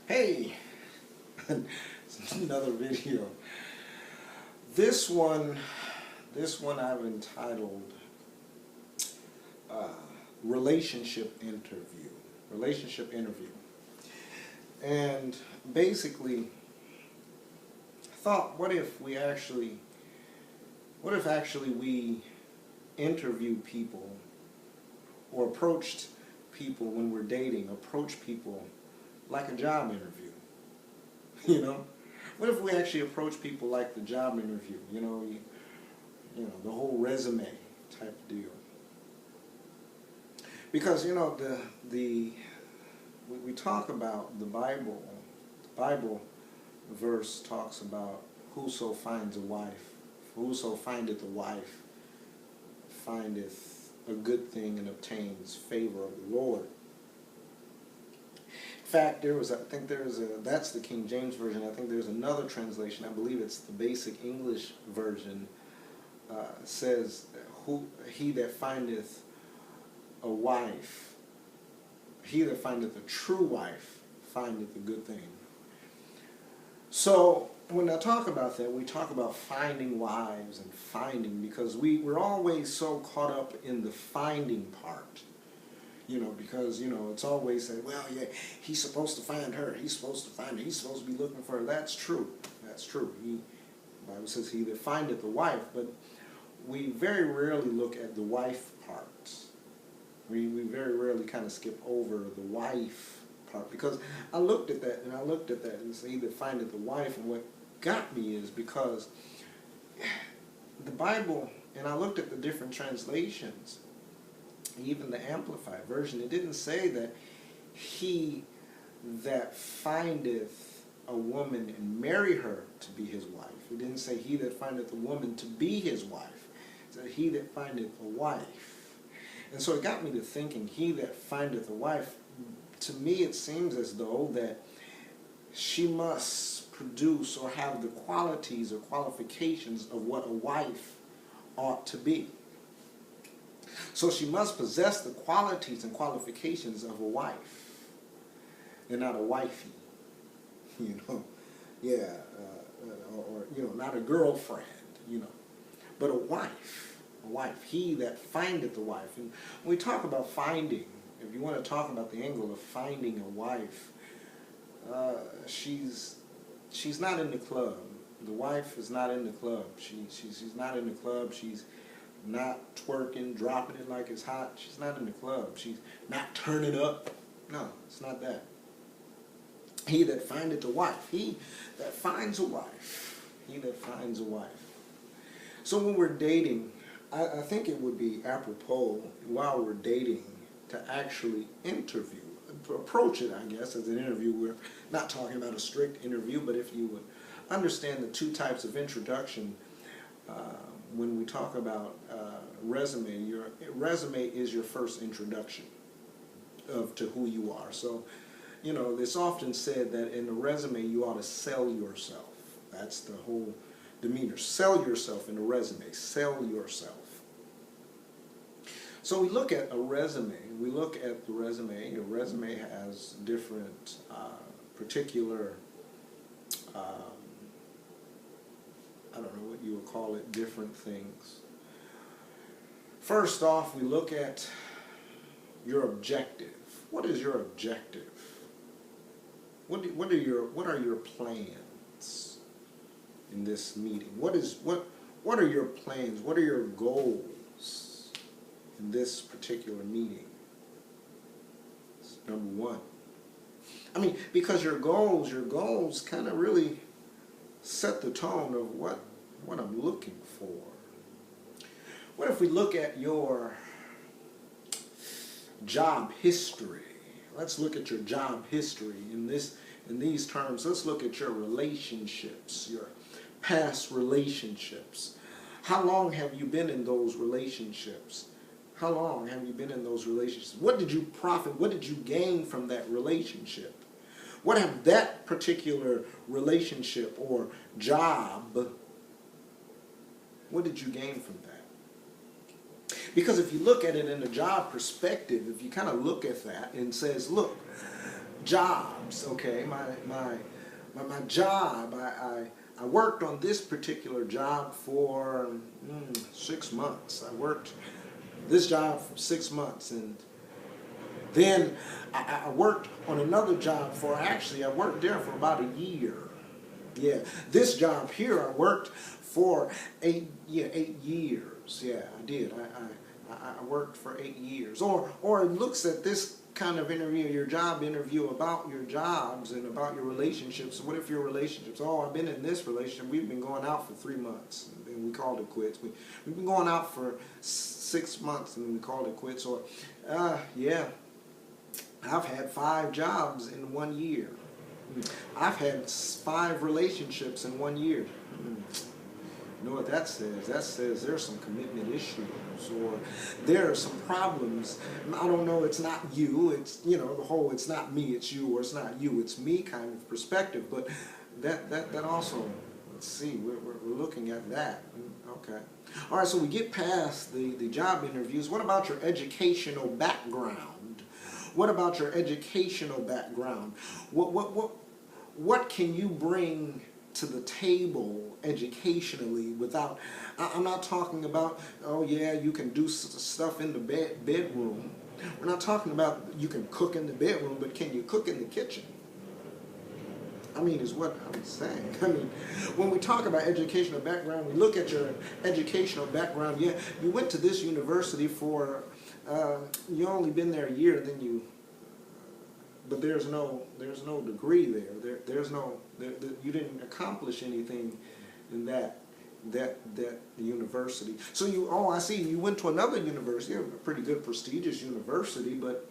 Hey, another video. This one, this one I've entitled uh, Relationship Interview. Relationship Interview. And basically, I thought, what if actually we interview people or approached people when we're dating, approach people like a job interview, you know? What if we actually approach people like the job interview, the whole resume type of deal? Because, we talk about the Bible verse talks about whoso finds a wife, whoso findeth a wife, findeth a good thing and obtains favor of the Lord. In fact, that's the King James Version. I think there's another translation, I believe it's the Basic English Version, says, he that findeth a wife, he that findeth a true wife, findeth a good thing. So, when I talk about that, we talk about finding wives and finding, because we're always so caught up in the finding part. Because, it's always said, well, yeah, he's supposed to find her, he's supposed to find her, he's supposed to be looking for her. That's true. That's true. The Bible says he that findeth the wife, but we very rarely look at the wife part. We very rarely kind of skip over the wife part, because I looked at that and said, he that findeth the wife, and what got me is because the Bible, and I looked at the different translations, even the Amplified Version, it didn't say that he that findeth a woman and marry her to be his wife. It didn't say he that findeth a woman to be his wife. It said he that findeth a wife. And so it got me to thinking, he that findeth a wife, to me it seems as though that she must produce or have the qualities or qualifications of what a wife ought to be. So she must possess the qualities and qualifications of a wife, and not a wifey, not a girlfriend, but a wife, he that findeth a wife. And when we talk about finding, if you want to talk about the angle of finding a wife, she's not in the club. The wife is not in the club. She's not in the club. She's not twerking, dropping it like it's hot. She's not in the club. She's not turning up. No, it's not that. He that findeth a wife. He that finds a wife. He that finds a wife. So when we're dating, I think it would be apropos while we're dating to actually interview, approach it, I guess, as an interview. We're not talking about a strict interview, but if you would understand the two types of introduction, when we talk about resume, your resume is your first introduction to who you are. So, it's often said that in a resume you ought to sell yourself. That's the whole demeanor. Sell yourself in a resume. Sell yourself. So we look at a resume. We look at the resume. A resume has different particular I don't know what you would call it, different things. First off, we look at your objective. What is your objective? What are your plans in this meeting? What are your plans? What are your goals in this particular meeting? That's number one. Because your goals kind of really set the tone of what I'm looking for. What if we look at your job history? Let's look at your job history in these terms. Let's look at your relationships, your past relationships. How long have you been in those relationships? How long have you been in those relationships? What did you profit? What did you gain from that relationship? What have that particular relationship or job, what did you gain from that? Because if you look at it in a job perspective, if you kind of look at that and says, look, jobs. Okay, my job. I worked on this particular job for 6 months. I worked this job for 6 months, and then I worked on another job for, actually I worked there for about a year. Yeah, this job here I worked for 8 years. Yeah, I did. I worked for 8 years. Or it looks at this kind of interview, your job interview, about your jobs and about your relationships. What if your relationships? Oh, I've been in this relationship. We've been going out for 3 months, and we called it quits. We've been going out for 6 months, and we called it quits. Or, yeah, I've had 5 jobs in 1 year. I've had 5 relationships in 1 year. You know what that says? That says there's some commitment issues, or there are some problems. I don't know, it's not you, it's, the whole it's not me, it's you, or it's not you, it's me kind of perspective. But that also, let's see, we're looking at that. Okay. All right, so we get past the job interviews. What about your educational background? What about your educational background? What can you bring to the table educationally without, I'm not talking about, oh yeah, you can do stuff in the bedroom. We're not talking about you can cook in the bedroom, but can you cook in the kitchen? I mean, is what I'm saying. I mean, when we talk about educational background, we look at your educational background. Yeah, you went to this university for, you only been there a year, then but there's no degree there. There's no, you didn't accomplish anything in that university. So I see, you went to another university, a pretty good prestigious university, but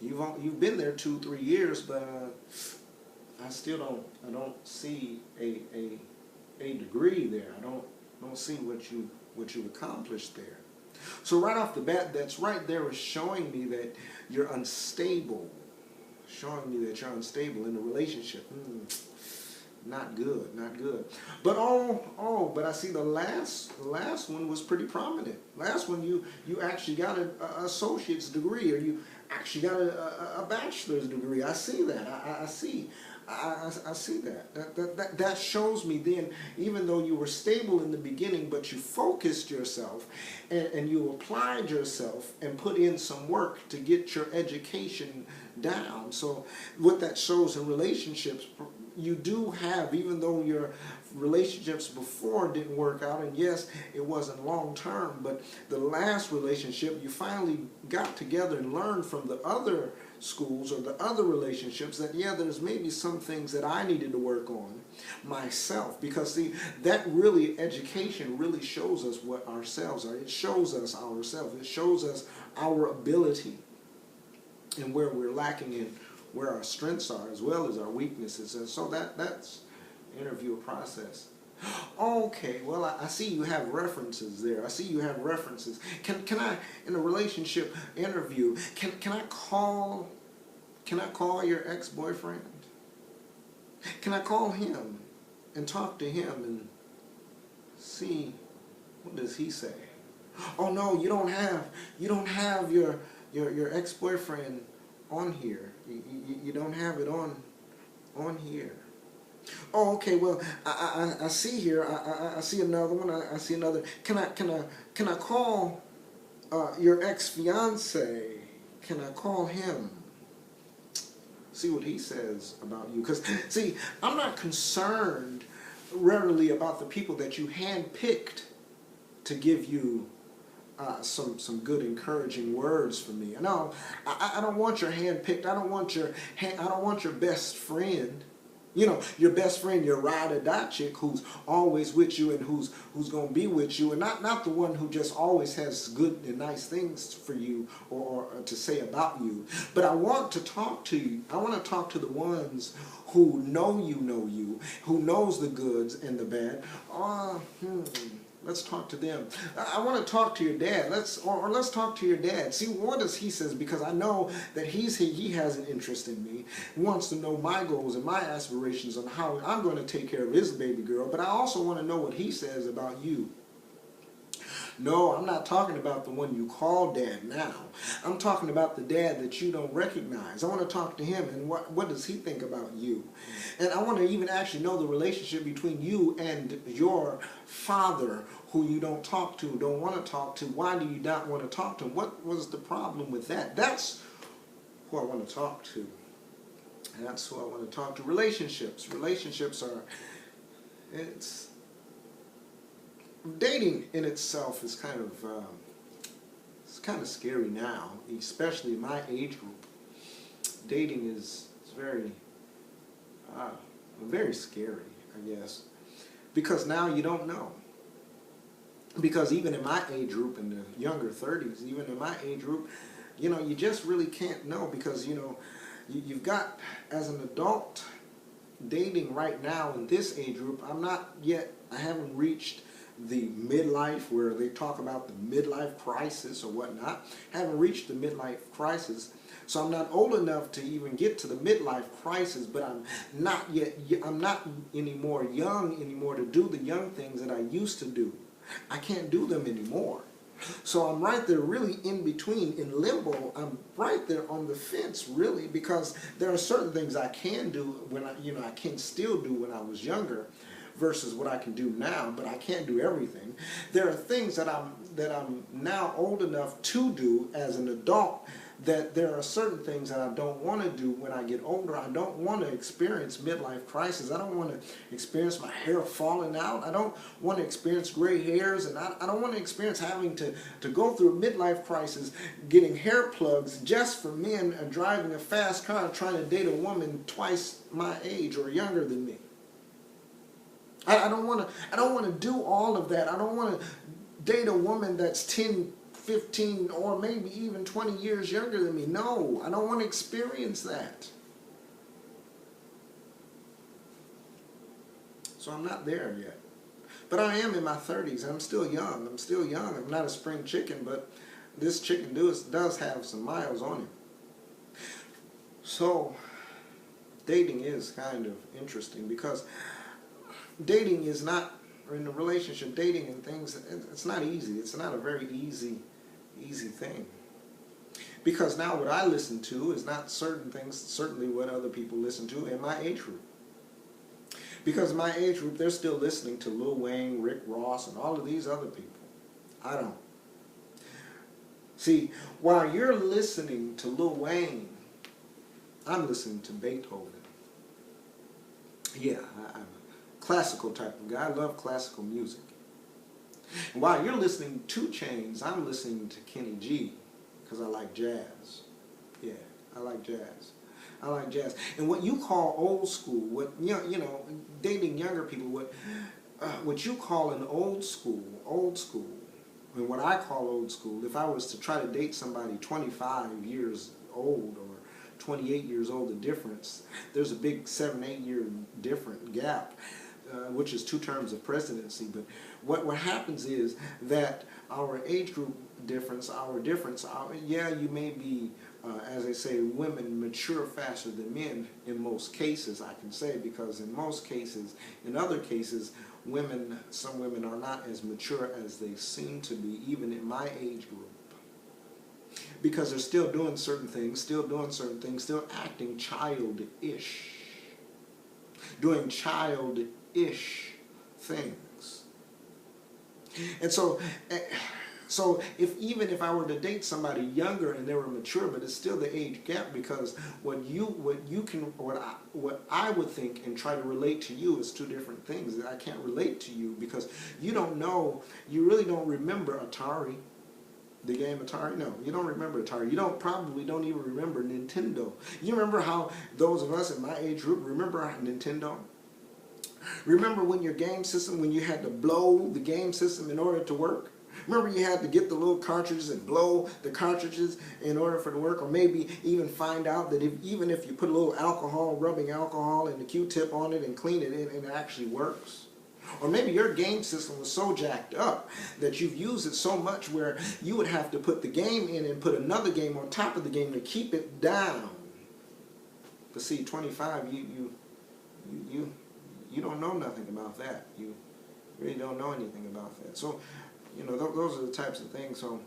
you've been there 2-3 years, but I still don't see a degree there. I don't see what you accomplished there. So right off the bat, that's right there is showing me that you're unstable. Showing me that you're unstable in a relationship. Not good, not good. But but I see the last one was pretty prominent. Last one, you actually got an associate's degree, or you actually got a bachelor's degree. I see that. I see that. That shows me then, even though you were stable in the beginning, but you focused yourself and you applied yourself and put in some work to get your education down. So what that shows in relationships, you do have, even though your relationships before didn't work out, and yes, it wasn't long term, but the last relationship, you finally got together and learned from the other schools or the other relationships that, yeah, there's maybe some things that I needed to work on myself. Because see, that really, education really shows us what ourselves are. It shows us ourselves. It shows us our ability and where we're lacking in, where our strengths are, as well as our weaknesses. And so that's interview process. Okay, well, I see you have references there. I see you have references. Can I, in a relationship interview, can I call your ex-boyfriend? Can I call him and talk to him and see what does he say? Oh no, you don't have your ex-boyfriend on here. You don't have it on here. Oh, okay. Well, I see here. I see another one. I see another. Can I call your ex-fiance? Can I call him? See what he says about you. Because see, I'm not concerned rarely about the people that you handpicked to give you some good encouraging words for me. No, I don't want your handpicked. I don't want your best friend. You know, your best friend, your ride or die chick who's always with you and who's going to be with you, and not the one who just always has good and nice things for you or to say about you. But I want to talk to you. I want to talk to the ones who know you, who knows the goods and the bad. Let's talk to them. I want to talk to your dad. Let's talk to your dad. See, what does he says? Because I know that he has an interest in me. He wants to know my goals and my aspirations on how I'm going to take care of his baby girl. But I also want to know what he says about you. No, I'm not talking about the one you call dad now. I'm talking about the dad that you don't recognize. I want to talk to him, and what does he think about you? And I want to even actually know the relationship between you and your father, who you don't talk to, don't want to talk to. Why do you not want to talk to him? What was the problem with that? That's who I want to talk to. That's who I want to talk to. Relationships. Relationships are, it's, dating in itself is kind of, it's kind of scary now, especially in my age group. Dating is very, very scary, I guess, because now you don't know. Because even in my age group, in the younger 30s, even in my age group, you know, you just really can't know, because, you know, you've got, as an adult, dating right now in this age group, I haven't reached the midlife, where they talk about the midlife crisis or whatnot. I haven't reached the midlife crisis, so I'm not old enough to even get to the midlife crisis, but I'm not anymore young anymore to do the young things that I used to do. I can't do them anymore. So I'm right there really in between, in limbo. I'm right there on the fence, really, because there are certain things I can do when I can still do when I was younger versus what I can do now, but I can't do everything. There are things that I'm now old enough to do as an adult, that there are certain things that I don't want to do when I get older. I don't want to experience midlife crisis. I don't want to experience my hair falling out. I don't want to experience gray hairs, and I don't want to experience having to go through a midlife crisis, getting hair plugs just for men, and driving a fast car trying to date a woman twice my age or younger than me. I don't want to do all of that. I don't want to date a woman that's 10, 15, or maybe even 20 years younger than me. No, I don't want to experience that. So I'm not there yet. But I am in my 30s. I'm still young. I'm not a spring chicken, but this chicken does have some miles on him. So dating is kind of interesting, because dating is not, or in a relationship, dating and things, it's not easy. It's not a very easy thing. Because now what I listen to is not certain things, certainly what other people listen to in my age group. Because in my age group, they're still listening to Lil Wayne, Rick Ross, and all of these other people. I don't. See, while you're listening to Lil Wayne, I'm listening to Beethoven. Yeah, I'm a classical type of guy. I love classical music. And while you're listening to 2 Chainz, I'm listening to Kenny G, because I like jazz. Yeah, I like jazz. I like jazz. And what you call old school, what dating younger people, what you call an old school, and what I call old school, if I was to try to date somebody 25 years old or 28 years old, the difference, there's a big 7-8 year different gap, which is 2 terms of presidency. But what happens is that our age group difference, you may be, as I say, women mature faster than men in most cases, I can say, because in other cases, some women are not as mature as they seem to be, even in my age group. Because they're still doing certain things, still acting childish, doing childish things. And so even if I were to date somebody younger and they were mature, but it's still the age gap, because what I would think and try to relate to you is 2 different things. I can't relate to you because you really don't remember Atari. The game Atari? No, you don't remember Atari. You probably don't even remember Nintendo. You remember how those of us in my age group remember Nintendo? Remember when you had to blow the game system in order to work? Remember you had to get the little cartridges and blow the cartridges in order for it to work? Or maybe even find out that even if you put a little rubbing alcohol and the Q-tip on it and clean it in, it actually works? Or maybe your game system was so jacked up that you've used it so much where you would have to put the game in and put another game on top of the game to keep it down. But see, 25, you don't know nothing about that. You really don't know anything about that. So You know, those are the types of things. So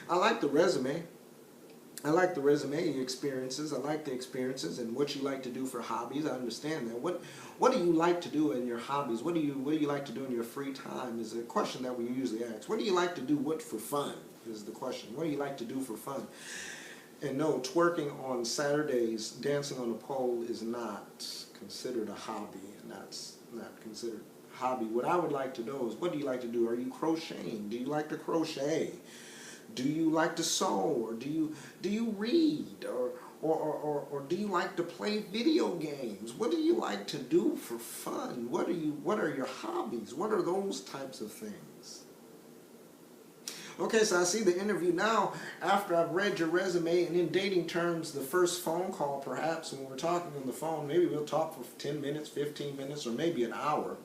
I like the resume. I like the resume, your experiences. I like the experiences and what you like to do for hobbies. I understand that. What do you like to do in your hobbies? What do you like to do in your free time? Is a question that we usually ask. What do you like to do? What for fun is the question. What do you like to do for fun? And no, twerking on Saturdays, dancing on a pole is not considered a hobby, and that's not considered a hobby. What I would like to know is, what do you like to do? Are you crocheting? Do you like to crochet? Do you like to sew, or do you read, or do you like to play video games? What do you like to do for fun? What are your hobbies? What are those types of things? Okay, so I see the interview now. After I've read your resume, and in dating terms, the first phone call, perhaps when we're talking on the phone, maybe we'll talk for 10 minutes, 15 minutes, or maybe an hour.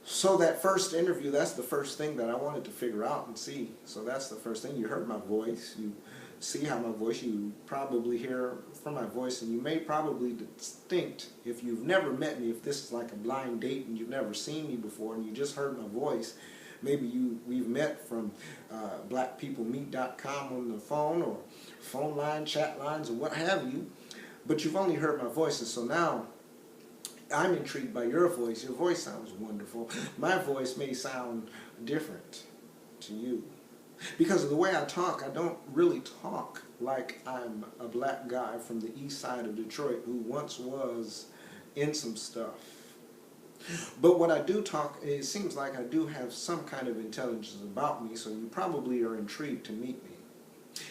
So that first interview, that's the first thing that I wanted to figure out and see. So that's the first thing. You heard my voice. You see how my voice, you probably hear from my voice, and you may probably distinct, if you've never met me, if this is like a blind date and you've never seen me before and you just heard my voice, maybe we've met from blackpeoplemeet.com on the phone, or phone line, chat lines, or what have you, but you've only heard my voice. And so now I'm intrigued by your voice. Your voice sounds wonderful. My voice may sound different to you. Because of the way I talk, I don't really talk like I'm a black guy from the east side of Detroit who once was in some stuff. But when I do talk, it seems like I do have some kind of intelligence about me, so you probably are intrigued to meet me,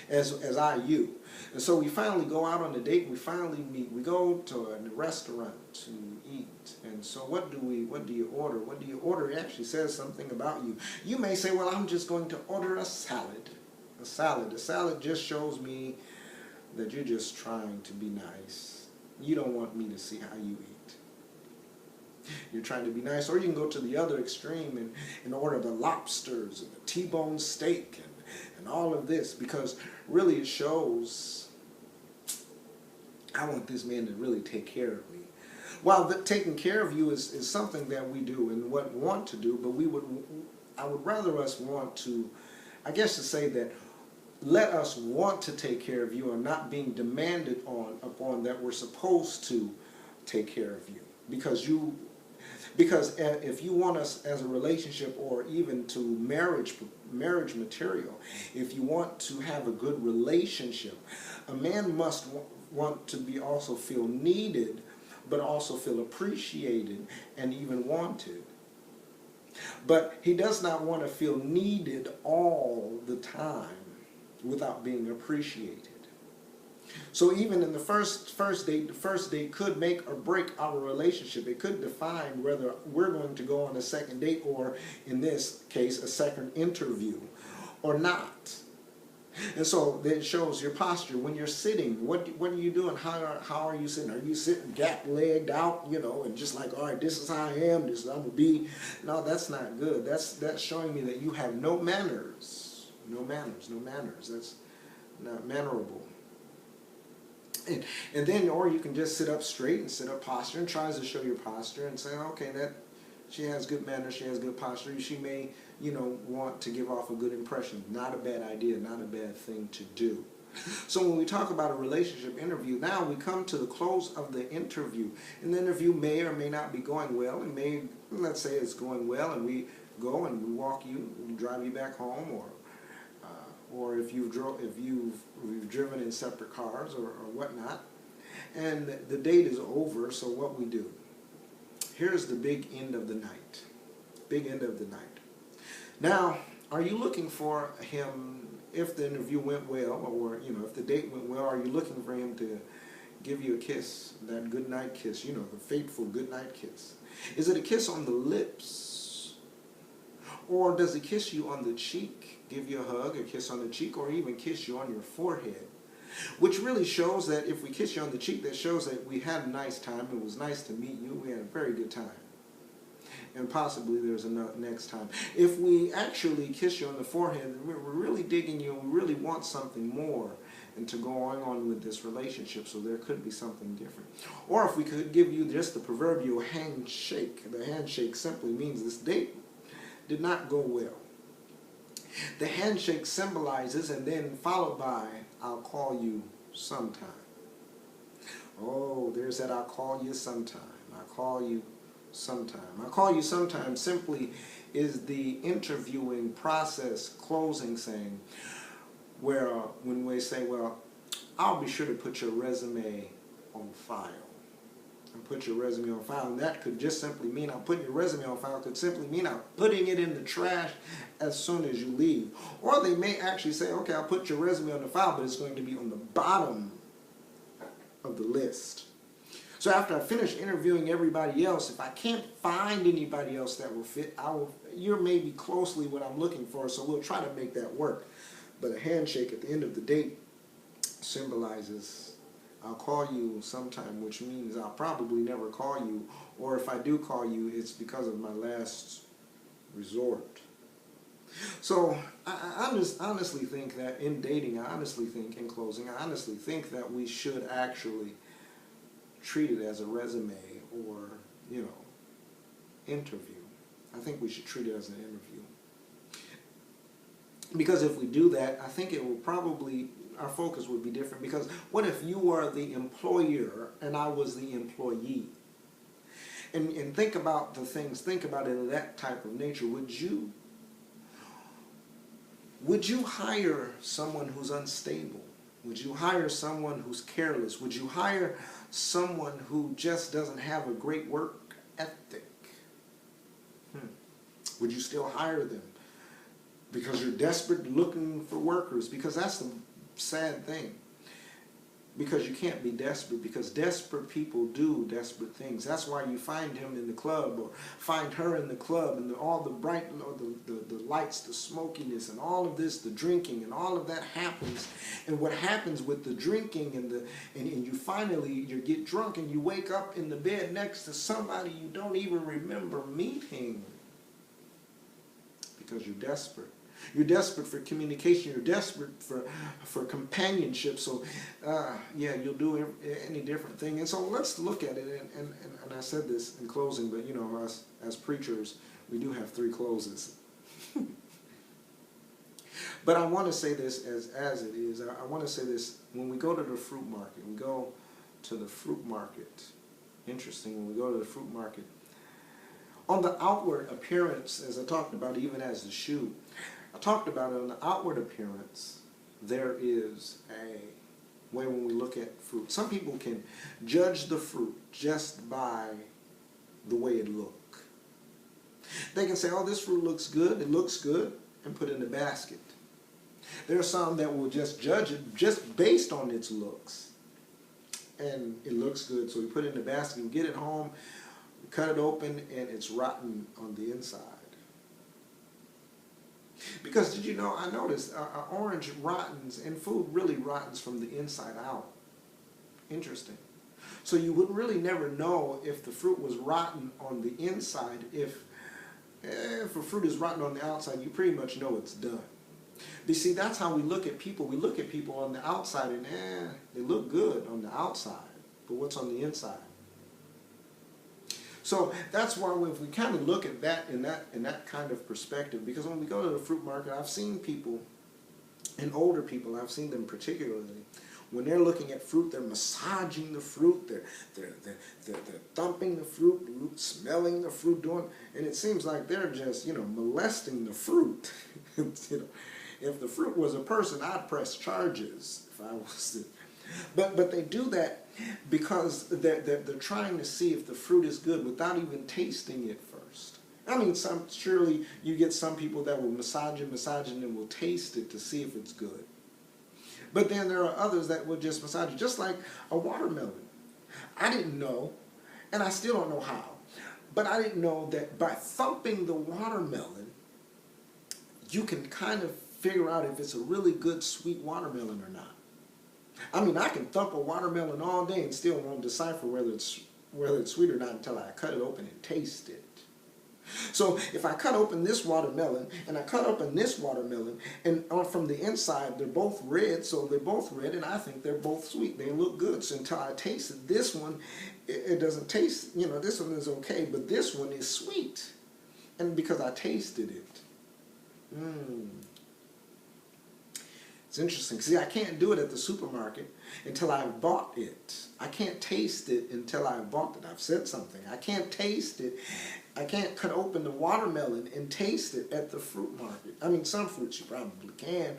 as I you. And so we finally go out on a date, we finally meet, we go to a restaurant to eat. And so what do you order? What do you order? It actually says something about you. You may say, well, I'm just going to order a salad. A salad. A salad just shows me that you're just trying to be nice. You don't want me to see how you eat. You're trying to be nice. Or you can go to the other extreme and order the lobsters and the T-bone steak and all of this, because really it shows I want this man to really take care of me. While taking care of you is something that we do and want to do, but I would rather us want to, I guess to say that, let us want to take care of you and not being demanded upon that we're supposed to take care of you. Because if you want us as a relationship, or even to marriage material, if you want to have a good relationship, a man must want to be also feel needed, but also feel appreciated and even wanted. But he does not want to feel needed all the time without being appreciated. So even in the first date, the first date could make or break our relationship. It could define whether we're going to go on a second date, or in this case, a second interview, or not. And so it shows your posture. When you're sitting, what are you doing? How are you sitting? Are you sitting gap-legged out, and just like, all right, this is how I am, this is how I'm going to be? No, that's not good. That's showing me that you have no manners. No manners. That's not mannerable. And then, or you can just sit up straight and sit up posture, and tries to show your posture and say, okay, that she has good manners, she has good posture, she may, want to give off a good impression. Not a bad idea, not a bad thing to do. So when we talk about a relationship interview, now we come to the close of the interview. And the interview may or may not be going well. And let's say it's going well, and we go and we walk you, we drive you back home, or if you've driven in separate cars or whatnot, and the date is over. So what we do? Here's the big end of the night. Big end of the night. Now, are you looking for him, if the interview went well, or if the date went well, are you looking for him to give you a kiss, that good night kiss, the fateful good night kiss? Is it a kiss on the lips? Or does he kiss you on the cheek, give you a hug, a kiss on the cheek, or even kiss you on your forehead? Which really shows that if we kiss you on the cheek, that shows that we had a nice time, it was nice to meet you, we had a very good time. And possibly there's a next time. If we actually kiss you on the forehead, we're really digging you and we really want something more and to go on with this relationship, so there could be something different. Or if we could give you just the proverbial handshake. The handshake simply means this date did not go well. The handshake symbolizes, and then followed by, I'll call you sometime. Oh, there's that I'll call you sometime. I'll call you sometime. I'll call you sometime simply is the interviewing process, closing saying, where when we say, well, I'll be sure to put your resume on file. And put your resume on file. And that could just simply mean I'm putting your resume on file. It could simply mean I'm putting it in the trash as soon as you leave. Or they may actually say, okay, I'll put your resume on the file, but it's going to be on the bottom of the list. So after I finish interviewing everybody else, if I can't find anybody else that will fit, you're maybe closely what I'm looking for, so we'll try to make that work. But a handshake at the end of the date symbolizes I'll call you sometime, which means I'll probably never call you, or if I do call you, it's because of my last resort. So I just honestly think that in dating, in closing, I honestly think that we should actually treat it as a resume or, interview. I think we should treat it as an interview. Because if we do that, I think it will probably, our focus would be different. Because what if you were the employer and I was the employee? And think about the things, think about it in that type of nature. Would you hire someone who's unstable? Would you hire someone who's careless? Would you hire someone who just doesn't have a great work ethic? Would you still hire them? Because you're desperate looking for workers. Because that's the sad thing. Because you can't be desperate. Because desperate people do desperate things. That's why you find him in the club or find her in the club, and all the bright, the lights, the smokiness, and all of this, the drinking, and all of that happens. And what happens with the drinking and you finally you get drunk and you wake up in the bed next to somebody you don't even remember meeting. Because you're desperate. You're desperate for communication. You're desperate for companionship. So, you'll do any different thing. And so let's look at it. And I said this in closing, but us as preachers, we do have 3 closes. But I want to say this as it is. I want to say this when we go to the fruit market. We go to the fruit market. Interesting. When we go to the fruit market, on the outward appearance, as I talked about, even as the shoe. I talked about it on the outward appearance, there is a way when we look at fruit. Some people can judge the fruit just by the way it looks. They can say, oh, this fruit looks good, it looks good, and put it in the basket. There are some that will just judge it just based on its looks. And it looks good, so we put it in the basket and get it home, cut it open, and it's rotten on the inside. Because did you know, I noticed orange rottens, and food really rottens from the inside out. Interesting. So you would really never know if the fruit was rotten on the inside. If a fruit is rotten on the outside, you pretty much know it's done. But you see, that's how we look at people. We look at people on the outside and they look good on the outside, but what's on the inside? So that's why if we kind of look at that in that kind of perspective, because when we go to the fruit market, I've seen people, and older people, I've seen them particularly, when they're looking at fruit, they're massaging the fruit, they're thumping the fruit, smelling the fruit, and it seems like they're just molesting the fruit. If the fruit was a person, I'd press charges if I was. But they do that because they're trying to see if the fruit is good without even tasting it first. I mean, surely you get some people that will massage it, and will taste it to see if it's good. But then there are others that will just massage it, just like a watermelon. I didn't know, and I still don't know how, but I didn't know that by thumping the watermelon, you can kind of figure out if it's a really good sweet watermelon or not. I mean, I can thump a watermelon all day and still won't decipher whether it's sweet or not until I cut it open and taste it. So if I cut open this watermelon and I cut open this watermelon, and from the inside they're both red, so they're both red, and I think they're both sweet. They look good. So until I taste it, this one, it doesn't taste, this one is okay, but this one is sweet. And because I tasted it. It's interesting. See, I can't do it at the supermarket until I've bought it. I can't taste it until I've bought it. I've said something. I can't taste it. I can't cut open the watermelon and taste it at the fruit market. I mean, some fruits you probably can.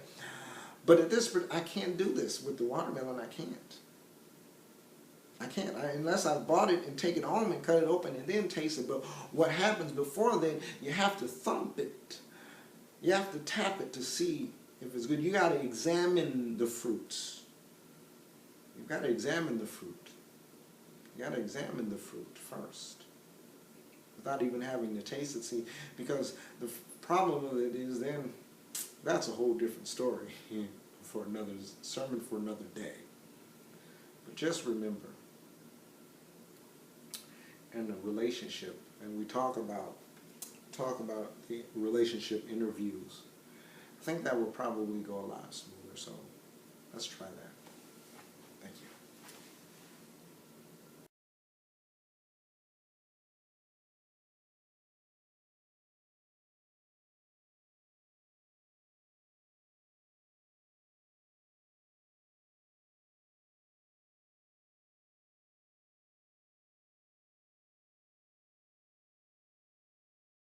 But at this, I can't do this with the watermelon. I can't. I can't, unless I've bought it and take it home and cut it open and then taste it. But what happens before then, you have to thump it. You have to tap it to see if it's good. You got to examine the fruits. You've got to examine the fruit. You got to examine the fruit first, without even having to taste it. See, because the problem with it is then, that's a whole different story for another sermon for another day. But just remember, in a relationship, and we talk about the relationship interviews, I think that will probably go a lot smoother. So let's try that.